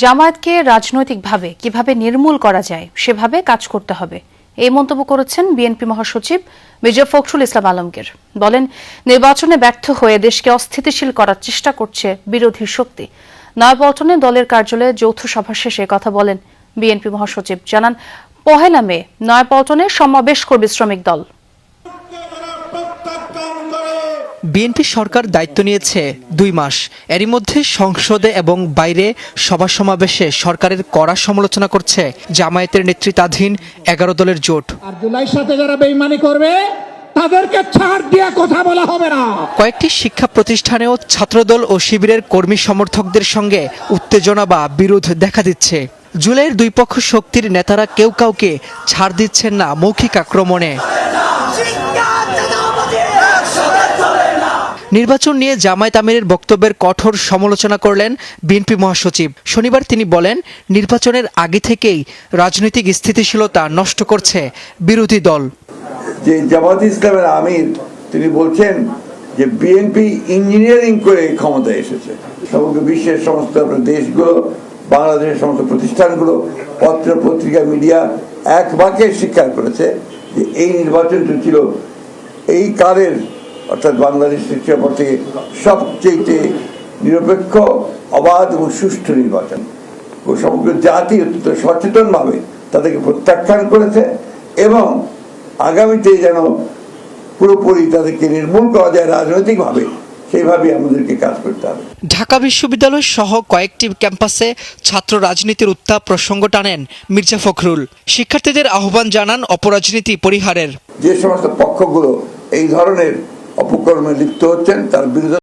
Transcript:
জামায়াতকে রাজনৈতিকভাবে কিভাবে নির্মূল করা যায় সেভাবে কাজ করতে হবে, এই মন্তব্য করেছেন বিএনপি মহাসচিব মির্জা ফখরুল ইসলাম আলমগীর। বলেন, নির্বাচনে ব্যর্থ হয়ে দেশকে অস্থিতিশীল করার চেষ্টা করছে বিরোধী শক্তি। নয়াপল্টনে দলের কার্যালয়ে যৌথ সভা শেষে কথা বলেন বিএনপি মহাসচিব। জানান, 1 মে নয়াপল্টনে সমাবেশ করবে শ্রমিক দল। বিএনপি সরকার দায়িত্ব নিয়েছে 2 মাস। এরই মধ্যে সংসদে এবং বাইরে সভা সমাবেশে সরকারের কড়া সমালোচনা করছে জামায়াতের নেতৃত্বাধীন 11 দলের জোট। আর জুলাইয়ের সাথে যারা বেঈমানি করবে তাদেরকে ছাড় দিয়ে কথা বলা হবে না। কয়েকটি শিক্ষা প্রতিষ্ঠানেও ছাত্রদল ও শিবিরের কর্মী সমর্থকদের সঙ্গে উত্তেজনা বা বিরোধ দেখা দিচ্ছে। জুলাইয়ের 2 পক্ষ শক্তির নেতারা কেউ কাউকে ছাড় দিচ্ছেন না মৌখিক আক্রমণে। নির্বাচন নিয়ে জামায়াত আমিরের বক্তব্যের কঠোর সমালোচনা করলেন বিএনপি মহাসচিব। শনিবার তিনি বলেন, নির্বাচনের আগে থেকেই রাজনৈতিক স্থিতিশীলতা নষ্ট করছে বিরোধী দল। যে জামায়াত ইসলামের আমির তিনি বলছেন যে বিএনপি ইঞ্জিনিয়ারিং করে ক্ষমতায় এসেছে। সমগ্র বিশ্বের সমস্ত দেশগুলো, বাংলাদেশের সমস্ত প্রতিষ্ঠানগুলো, পত্র পত্রিকা, মিডিয়া এক বাক্যে স্বীকার করেছে যে এই নির্বাচনটি ছিল এই কালের অর্থাৎ বাংলাদেশের পর থেকে সবচেয়ে নিরপেক্ষ, অবাধ এবং সুষ্ঠু নির্বাচন। ও সমগ্র জাতি অত্যন্ত সচেতনভাবে তাদেরকে প্রত্যাখ্যান করেছে এবং আগামীতে যেন পুরোপুরি তাদেরকে নির্মূল করা যায় রাজনৈতিকভাবে, সেইভাবে আমাদেরকে কাজ করতে হবে। ঢাকা বিশ্ববিদ্যালয় সহ কয়েকটি ক্যাম্পাসে ছাত্র রাজনীতির উত্তাপ প্রসঙ্গ টানেন মির্জা ফখরুল। শিক্ষার্থীদের আহ্বান জানান অপরাজনীতি পরিহারের। যে সমস্ত পক্ষগুলো এই ধরনের অপকর্মে লিপ্ত হচ্ছেন তার বিরুদ্ধে